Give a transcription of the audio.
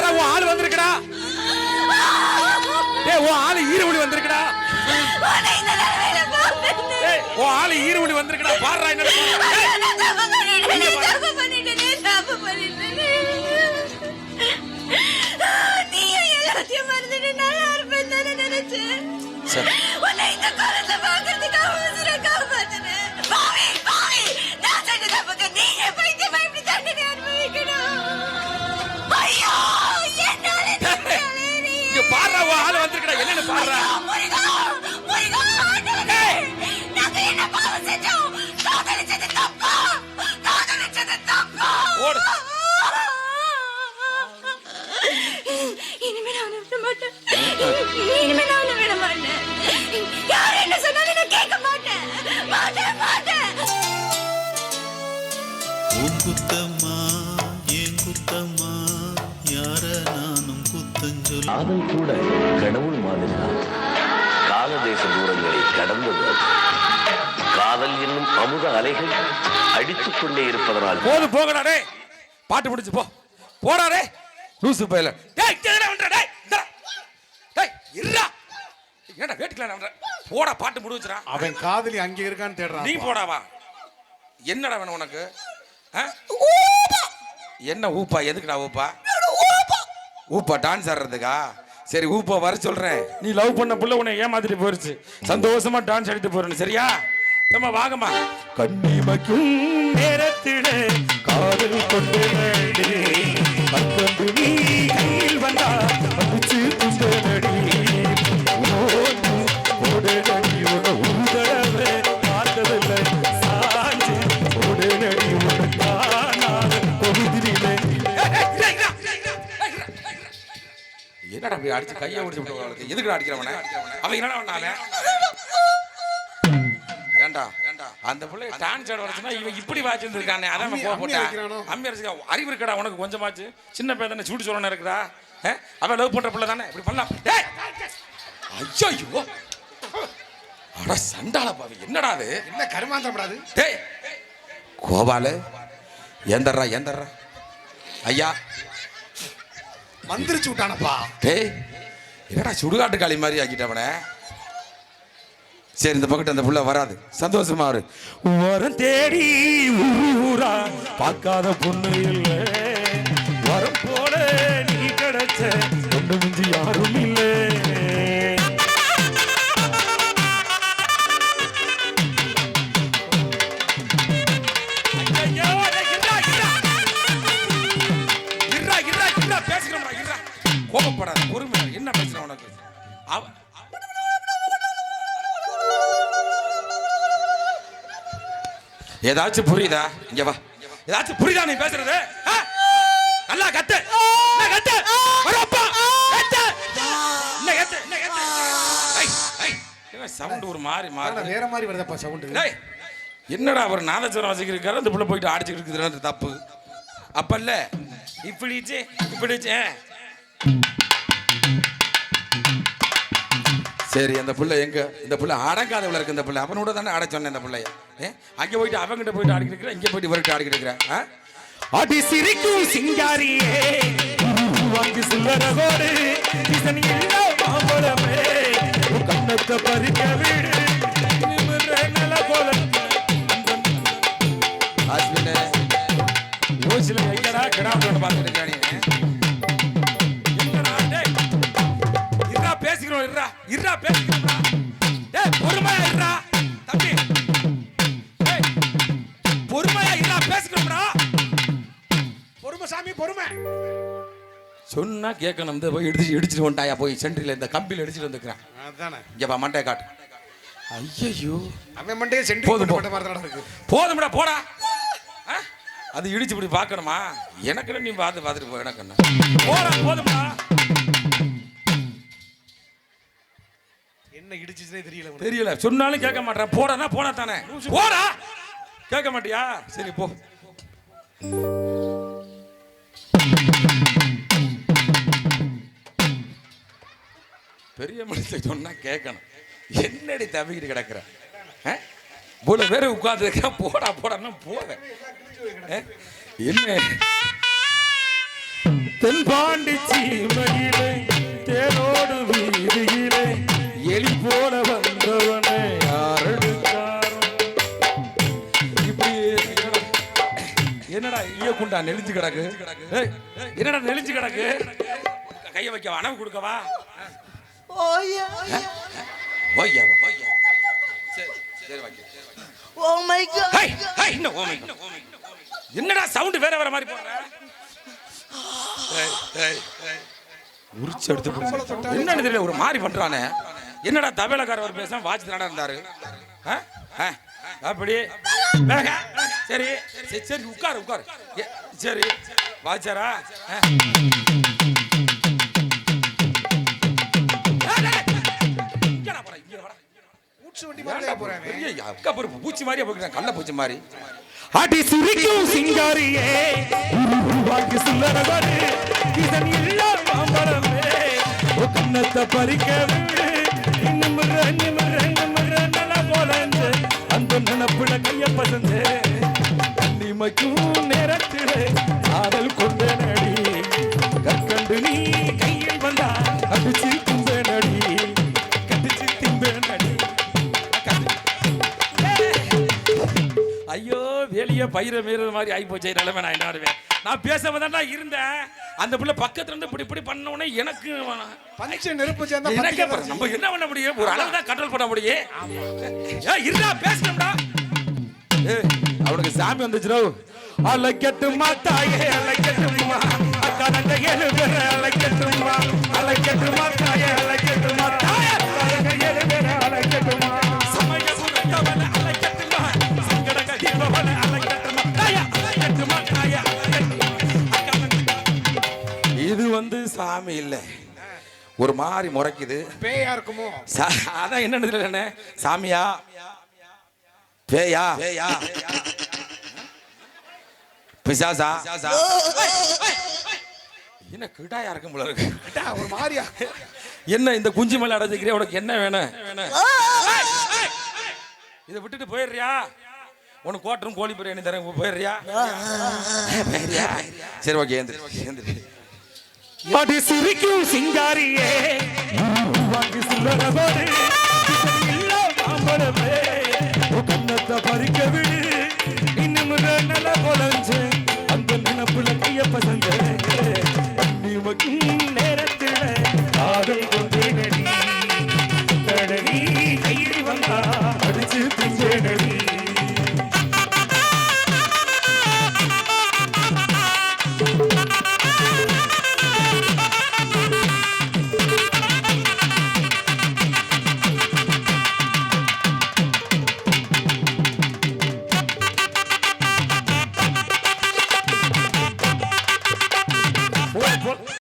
பாடுறா உன் ஆளு வந்திருக்கடா. டேய் உன் ஆளு ஈரவுளி வந்திருக்கடா. டேய் உன் ஆளு ஈரவுளி வந்திருக்கடா. பாடுறா என்னடா. நீ எல்லாத்தையும் மறந்துட்டு நல்லா இருப்பேன் தானே நினைச்சேன். உன்னை இந்த காலத்துல பாக்குறதுக்காக உசுரை காப்பாத்தினேன். பாவி பாவி, நான் செஞ்ச தப்புக்கு நீங்க பைத்தியமா இப்படி தண்டனை அனுபவிக்கணும். ஐயோ என்னால இங்க பாடுறா உன் ஆளு வந்திருக்கடா. என்னன்னு பாடுறா. முருகா முருகா ஆண்டவனே, நாங்க என்ன பாவம் செஞ்சோம்? காதலிச்சது தப்பா, காதலிச்சது தப்பா. ஓடு. இனிமே நான் விட மாட்டேன். இனிமே நான் விட மாட்டேன். யார் என்ன சொன்னாலும் நான் கேட்க மாட்டேன். மாட்டேன் மாட்டேன். உன் குத்தம்மா என் குத்தம்மா யார நானும் குத்தஞ்சொல். காதல் கூட கடவுள் மாதிரிதான். கால தேச தூரங்களை கடந்தது. காதல் என்னும் அமுத அலைகள் அடித்துக் கொண்டே இருப்பதனால் போது போகடா. டேய் பாட்டு முடிச்சு போ. போடா டேய் லூசு பையல. டேய் கேடா வந்தடா. டேய் இந்தா. டேய் இருடா. என்னடா வேட்டிக்கல வந்தற. போடா பாட்டு முடிச்சுடா. அவன் காதலி அங்க இருக்கான்னு தேடுறான். நீ போடா வா. என்னடா வேணும் உனக்கு? என்ன ஊப்பா? எதுக்குடா ஊப்பா? ஊப்பா டான்ஸ் ஆடுறதுக்கா? சரி ஊப்பா வர சொல்றேன். நீ லவ் பண்ண புள்ள உன்னை ஏமாத்திட்டு போயிருச்சு. சந்தோஷமா டான்ஸ் ஆடிட்டு போறேன்னு சரியா? ஏமா வாங்கம்மா. கண்ணிமைக்கும் நேரத்திலே காதல் கொண்டு நடி பக்கத்து நீ கையில் வந்தா மதிச்சு துண்டு நடி ஓடு நடி உன ஊதடவே பார்த்ததில்லை சாஞ்சி ஓடு நடி உன காணாத கொகுதிரிலே. என்னடா அப்படி அடிச்சு கையை ஒடிச்சு விட்டு எதுக்குடா அடிக்கிறவன? அவன் என்னடா பண்ணானே? ஏண்டா அந்த பிள்ளை டான்ஸ் ஆட வரச்சுன்னா இவன் இப்படி வாச்சிருந்துருக்கானே. அதான் போட்டேன். அம்மி அடிச்சு அறிவு இருக்கடா உனக்கு கொஞ்சமாச்சு? சின்ன பேர் தானே சூடு சொல்லணும் இருக்கிறா. அவன் லவ் பண்ற பிள்ளை தானே இப்படி பண்ணலாம். ஐயோ அட சண்டால பாவி. என்னடா அது? என்ன கருமாந்திரப்படாது? டேய் கோபாலு எந்தர்றா எந்தர்றா ஐயா மந்திரிச்சு விட்டானப்பா. டேய் என்னடா சுடுகாட்டு காளி மாதிரி ஆக்கிட்டவனே. சரி இந்த பக்கத்து அந்த புள்ள வராது. சந்தோஷமா இரு. வரம் தேடி ஊரா பார்க்காத பொண்ணு இல்லை. வரம் போல நீ கிடைச்ச ஒன்று மிஞ்சி யாரும் இல்லை. கோபப்படாத பொறுமை. என்ன பேசுற உனக்கு? ஏதாச்சும் புரியுதா? இங்க வா. ஏதாச்சும் புரியுதா நீ பேசுறது? நல்லா கத்து கத்து வரப்பா கத்து என்ன கத்து என்ன கத்து. ஐ சவுண்ட் ஒரு மாதிரி மாறி வேற மாதிரி வருதப்பா சவுண்ட். டேய் என்னடா அவர் நாதஸ்வரம் வாசிக்கிறாரு. அந்த புள்ள போயிட்டு அடிச்சிட்டு இருக்குது. தப்பு அப்பல்ல. இப்படிச்சு இப்படிச்சு. சரி அந்த புள்ள எங்க? இந்த புள்ள அடங்காதவள இருக்கு. இந்த புள்ள அவனோட தானே ஆட சொன்னேன். இந்த பிள்ளைய அங்கே போயிட்டு அவங்கிட்ட போயிட்டு ஆடிக்கிட்டு இருக்கிற. இங்கே போயிட்டு இவர்கிட்ட ஆடிக்கிட்டு இருக்கிற. அடி சிரிக்கும் சிங்காரியே வாங்கி சுல்லரகோடு இசனி இல்ல மாம்பழமே கண்ணத்தை பறிக்க வீடு நல்ல போல ஹஸ்பண்ட் யோசில எங்கடா கிடாம பார்த்துட்டு இருக்கானே. பேசிக்கிறோம் இருடா இருடா பேசிக்கிறோம். டேய் பொறுமையா இருடா தம்பி. டேய் பொறுமையா இருடா பேசிக்கிறோம்டா. பொறுமை சாமி பொறுமை. சொன்னா கேட்கணும். இந்த போய் இடிச்சிட்டு வந்துட்டாயா? போய் சென்ட்ரில இந்த கம்பியில் இடிச்சிட்டு வந்துக்கிறான். அதானே இங்க பா மண்டைய காட்டு. ஐயோ அவன் மண்டைய சென்ட்ரி போட்டு போட்ட மாதிரி தான் இருக்கு. போதும்டா போடா. அது இடிச்சு இப்படி பார்க்கணுமா? எனக்கு நீ பார்த்துட்டு போ. எனக்கு என்ன போடா போதும்டா. என்ன இடிச்சுனே தெரியல. சொன்னாலும் கேட்க மாட்டேன். போடா போனா தானே. போடா கேட்க மாட்டியா? சரி போ. பெரிய மனுஷன் சொன்னா கேட்கணும். என்னடி தவிக்கிட்டு கிடக்குற? போல வேற உட்கார்ந்து போடா போடான்னு போவேன். என்ன தென்பாண்டி சீமையிலே தேரோடு வீதியிலே எலி போல வந்தவனே யாரெடுத்தாரோ. இப்படி என்னடா ஈயக்குண்டா நெளிஞ்சு கிடக்கு? ஏய், என்னடா நெளிஞ்சு கிடக்கு? கையை வைக்கவா? அணவு கொடுக்கவா? ஓயா ஓய்யாவா? சரி சரி வைக்க. Oh my god hi hi இன்னும் ஓமை. என்னடா சவுண்ட் வேற வேற மாதிரி போடுற? உரிச்சு எடுத்து போடு. என்னன்னு தெரியல, ஒரு மாதிரி பண்றானே. என்னடா தபேலக்காரர் பேச வாட்ச் தானடா இருந்தாரு. அப்படி வேக. சரி சரி சரி உட்காரு உட்காரு. சரி வாட்சாரா? பூச்சி மாதிரியா போகிறான், கள்ள பூச்சி மாதிரி. அடி சுரிக்கும் சிங்காரியே உருவாக்கி சுல்லறவரு இதன் இல்லா மாம்பழமே கண்ணத்தை பறிக்கவே நிமிர போலந்து அந்த நினப்புல கைய பசந்து கண்ணிமைக்கும் நேரத்திலே காதல் கொண்ட நடி கற்கண்டு நீ கையில் வந்தா அடிச்சு தும்ப நடி கடிச்சு திம்ப நடி. ஐயோ வெளியே பயிர மீறது மாதிரி ஆகி போச்சு நிலைமை. நான் என்ன ஆடுவேன்? நான் பேசாம தான் இருந்தேன். அந்த பிள்ளை பக்கத்துல இருந்து இப்படி இப்படி பண்ண உடனே எனக்கு நெருப்பு சேர்ந்தா நம்ம என்ன பண்ண முடியும்? ஒரு அளவு தான் கண்ட்ரோல் பண்ண முடியும். இருந்தா பேசணும்டா. அவனுக்கு சாமி வந்துச்சுரோ. அலைக்கட்டுமா தாயே அலைக்கட்டுமா அக்காரங்க 7 பேர் அலைக்கட்டுமா அலைக்கட்டுமா தாயே அலைக்கட்டுமா தாயே 7 பேர் அலைக்கட்டுமா சமய புரட்டவன அலைக்கட்டுமா சங்கடங்க தீபவன அலைக்கட்டுமா தாயே அலைக்கட்டுமா தாயே. இது வந்து சாமி இல்ல, ஒரு மாதிரி முறைக்குது. பேயா இருக்குமோ? அதான் என்னன்னு தெரியல. சாமியா பேயா பிசாசா? என்ன கிட்டாயா இருக்கும் போல இருக்கு. ஒரு மாதிரியா என்ன இந்த குஞ்சு மேல அடைஞ்சிக்கிறே? உனக்கு என்ன வேணும்? இதை விட்டுட்டு போயிடுறியா? உனக்கு கோட்டரும் கோழி பிரியாணி தரேன், போயிடுறியா? சரி ஓகே. அடி சிரிக்கும் சிங்காரியே வாங்கி சுல்லறவோடு இல்ல மாம்பழமே கண்ணத்தை பறிக்க விடு